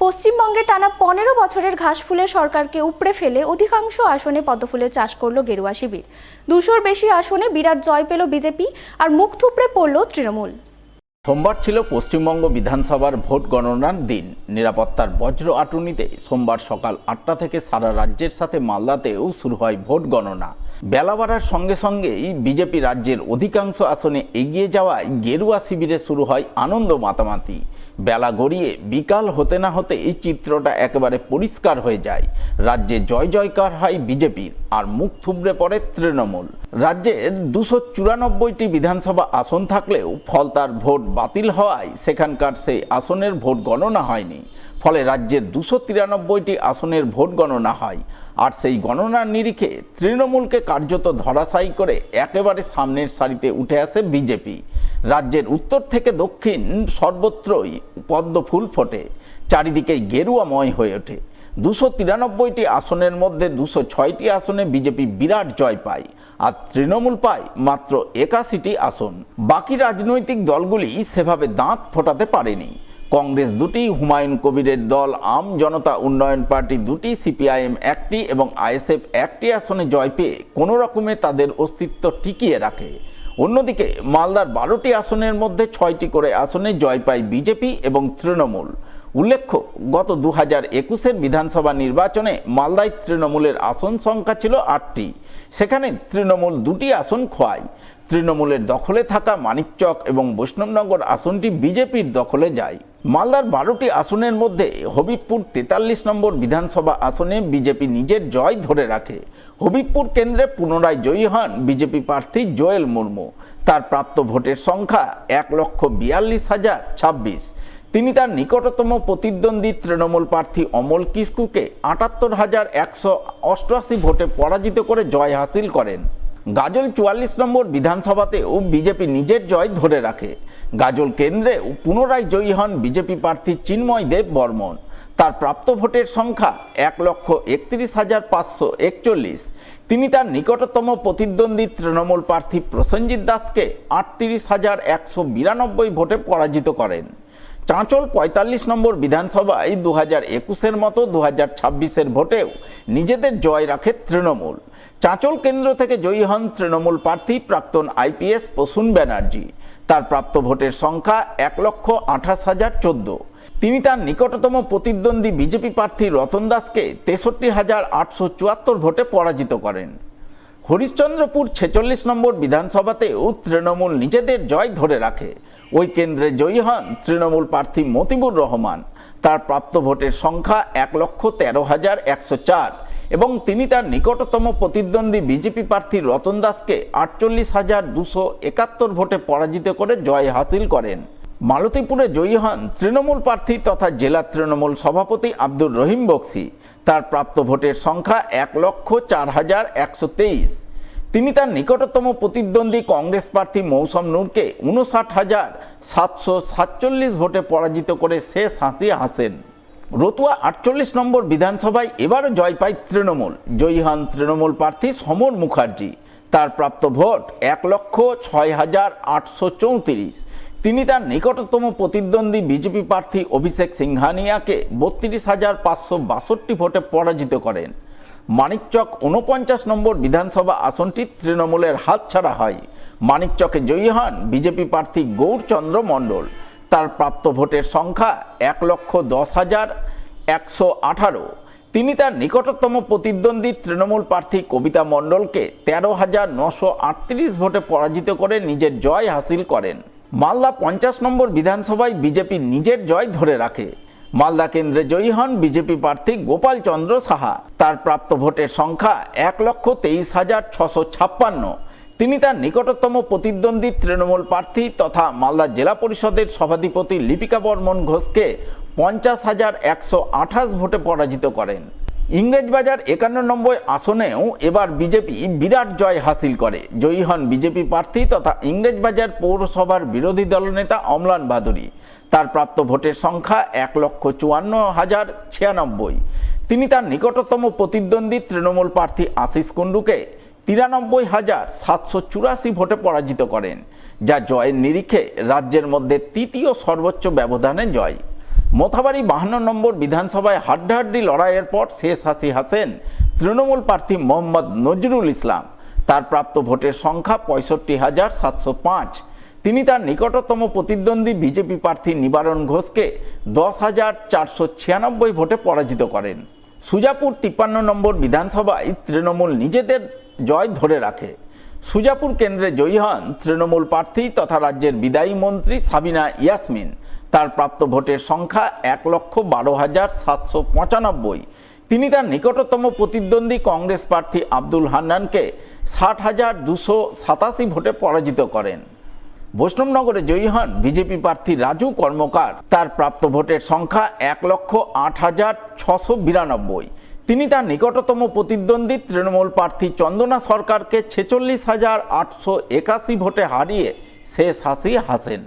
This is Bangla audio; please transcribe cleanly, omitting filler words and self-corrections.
পশ্চিমবঙ্গে টানা 15 বছরের ঘাসফুলের সরকারকে উপড়ে ফেলে অধিকাংশ আসনে পদ্মফুলের চাষ করল গেরুয়া শিবির। 200-র বেশি আসনে বিরাট জয় পেল বিজেপি আর মুখ থুবড়ে পড়ল তৃণমূল। সোমবার ছিল পশ্চিমবঙ্গ বিধানসভার ভোট গণনার দিন। নিরাপত্তার বজ্র আঁটুনিতে সোমবার সকাল 8টা থেকে সারা রাজ্যের সাথে মালদাতেও শুরু হয় ভোট গণনা। বেলা বাড়ার সঙ্গে সঙ্গেই বিজেপি রাজ্যের অধিকাংশ আসনে এগিয়ে যাওয়ায় গেরুয়া শিবিরে শুরু হয় আনন্দ মাতামাতি। বেলা গড়িয়ে বিকাল হতে না হতে এই চিত্রটা একেবারে পরিষ্কার হয়ে যায়। রাজ্যে জয় জয়কার হয় বিজেপির আর মুখ থুবড়ে পড়ে তৃণমূল। রাজ্যের 294টি বিধানসভা আসন থাকলেও ফলতার ভোট বাতিল হওয়ায় সেখানকার সেই আসনের ভোট গণনা হয়নি। ফলে রাজ্যের 293টি আসনের ভোট গণনা হয়। আর সেই গণনার নিরিখে তৃণমূলকে কার্যত ধরাশায়ী করে একেবারে সামনের সারিতে উঠে আসে বিজেপি। রাজ্যের উত্তর থেকে দক্ষিণ সর্বত্রই পদ্ম ফুল ফোটে, চারিদিকেই গেরুয়াময় হয়ে ওঠে। 293টি আসনের মধ্যে 206টি আসনে বিজেপি বিরাট জয় পায় আর তৃণমূল পায় মাত্র 81টি আসন। বাকি রাজনৈতিক দলগুলি সেভাবে দাঁত ফোটাতে পারেনি। কংগ্রেস 2টি, হুমায়ুন কবিরের দল আম জনতা উন্নয়ন পার্টি 2টি, সিপিআইএম 1টি এবং আইএসএফ 1টি আসনে জয় পেয়ে কোনো রকমে তাদের অস্তিত্ব টিকিয়ে রাখে। অন্যদিকে মালদার 12টি আসনের মধ্যে 6টি করে আসনে জয় পায় বিজেপি এবং তৃণমূল। উল্লেখ্য, গত 2021-এর বিধানসভা নির্বাচনে মালদায় তৃণমূলের আসন সংখ্যা ছিল 8টি। সেখানে তৃণমূল 2টি আসন খোয়ায়। তৃণমূলের দখলে থাকা মানিকচক এবং বৈষ্ণবনগর আসনটি বিজেপির দখলে যায়। মালদার 12টি আসনের মধ্যে হবিবপুর 43 নম্বর বিধানসভা আসনে বিজেপি নিজের জয় ধরে রাখে। হবিবপুর কেন্দ্রে পুনরায় জয়ী হন বিজেপি প্রার্থী জোয়েল মুর্মু। তার প্রাপ্ত ভোটের সংখ্যা 1,42,026। তিনি তার নিকটতম প্রতিদ্বন্দ্বী তৃণমূল প্রার্থী অমল কিস্কুকে 78,188 ভোটে পরাজিত করে জয় হাসিল করেন। গাজল 44 নম্বর বিধানসভাতেও বিজেপি নিজের জয় ধরে রাখে। গাজল কেন্দ্রে পুনরায় জয়ী হন বিজেপি প্রার্থী চিন্ময় দেব বর্মন। তার প্রাপ্ত ভোটের সংখ্যা 1,31,541। তিনি তার নিকটতম প্রতিদ্বন্দ্বী তৃণমূল প্রার্থী প্রসেনজিৎ দাসকে 38,192 ভোটে পরাজিত করেন। চাঁচল 45 নম্বর বিধানসভায় 2021-এর মতো 2026-এর ভোটেও নিজেদের জয় রাখে তৃণমূল। চাঁচল কেন্দ্র থেকে জয়ী হন তৃণমূল প্রার্থী প্রাক্তন আইপিএস প্রসূন ব্যানার্জি। তার প্রাপ্ত ভোটের সংখ্যা 1,28,014। তিনি তার নিকটতম প্রতিদ্বন্দ্বী বিজেপি প্রার্থী রতন দাসকে 63,874 ভোটে পরাজিত করেন। হরিশ্চন্দ্রপুর 46 নম্বর বিধানসভাতেও তৃণমূল নিজেদের জয় ধরে রাখে। ওই কেন্দ্রে জয়ী হন তৃণমূল প্রার্থী মতিবুর রহমান। তার প্রাপ্ত ভোটের সংখ্যা 1,13,104 এবং তিনি তার নিকটতম প্রতিদ্বন্দ্বী বিজেপি প্রার্থী রতন দাসকে 48,271 ভোটে পরাজিত করে জয় হাসিল করেন। মালতীপুরে জয়ী হন তৃণমূল প্রার্থী তথা জেলা তৃণমূল সভাপতি আব্দুর রহিম বক্সি। তার প্রাপ্ত ভোটের সংখ্যা 1,04,123। তিনি তার নিকটতম প্রতিদ্বন্দ্বী কংগ্রেস প্রার্থী মৌসম নূরকে 59,747 ভোটে পরাজিত করে শেষ হাসি হাসেন। রতুয়া 48 নম্বর বিধানসভায় এবারও জয় পায় তৃণমূল। জয়ী হন তৃণমূল প্রার্থী সমর মুখার্জি। তার প্রাপ্ত ভোট 1,06,834। তিনি তার নিকটতম প্রতিদ্বন্দ্বী বিজেপি প্রার্থী অভিষেক সিংহানিয়াকে 32,562 ভোটে পরাজিত করেন। মানিকচক 49 নম্বর বিধানসভা আসনটি তৃণমূলের হাতছাড়া হয়। মানিকচকে জয়ী হন বিজেপি প্রার্থী গৌরচন্দ্র মণ্ডল। তার প্রাপ্ত ভোটের সংখ্যা 1,10,118। তিনি তার নিকটতম প্রতিদ্বন্দ্বী তৃণমূল প্রার্থী কবিতা মণ্ডলকে 13,938 ভোটে পরাজিত করে নিজের জয় হাসিল করেন। মালদা 50 নম্বর বিধানসভায় বিজেপি নিজের জয় ধরে রাখে। মালদা কেন্দ্রে জয়ী হন বিজেপি প্রার্থী গোপাল চন্দ্র সাহা। তার প্রাপ্ত ভোটের সংখ্যা 1,23,656। তিনি তার নিকটতম প্রতিদ্বন্দ্বী তৃণমূল প্রার্থী তথা মালদা জেলা পরিষদের সভাধিপতি লিপিকা বর্মন ঘোষকে 50,128 ভোটে পরাজিত করেন। ইংরেজবাজার 51 নম্বর আসনেও এবার বিজেপি বিরাট জয় হাসিল করে। জয়ী হন বিজেপি প্রার্থী তথা ইংরেজবাজার পৌরসভার বিরোধী দলনেতা অম্লান ভাদুরী। তার প্রাপ্ত ভোটের সংখ্যা 1,54,096। তিনি তার নিকটতম প্রতিদ্বন্দ্বী তৃণমূল প্রার্থী আশিস কুণ্ডুকে 93,784 ভোটে পরাজিত করেন, যা জয়ের নিরিখে রাজ্যের মধ্যে তৃতীয় সর্বোচ্চ ব্যবধানে জয়। মোথাবাড়ি 52 নম্বর বিধানসভায় হাড্ডাহাড্ডি লড়াইয়ের পর শেষ হাসি হাসেন তৃণমূল প্রার্থী মোহাম্মদ নজরুল ইসলাম। তার প্রাপ্ত ভোটের সংখ্যা 65,705। তিনি তার নিকটতম প্রতিদ্বন্দ্বী বিজেপি প্রার্থী নিবারণ ঘোষকে 10,496 ভোটে পরাজিত করেন। সুজাপুর 53 নম্বর বিধানসভায় তৃণমূল নিজেদের জয় ধরে রাখে। সুজাপুর কেন্দ্রে জয়ী হন তৃণমূল প্রার্থী তথা রাজ্যের বিদায়ী মন্ত্রী সাবিনা ইয়াসমিন। তার প্রাপ্ত ভোটের সংখ্যা 1,12,795। তিনি তার নিকটতম প্রতিদ্বন্দ্বী কংগ্রেস প্রার্থী আব্দুল হান্নানকে 60,287 ভোটে পরাজিত করেন। বৈষ্ণবনগরে জয়ী হন বিজেপি প্রার্থী রাজু কর্মকার। তার প্রাপ্ত ভোটের সংখ্যা 1,08,692। তিনি তার নিকটতম প্রতিদ্বন্দ্বী তৃণমূল প্রার্থী চন্দনা সরকারকে 46,881 ভোটে হারিয়ে শেষ হাসি হাসেন।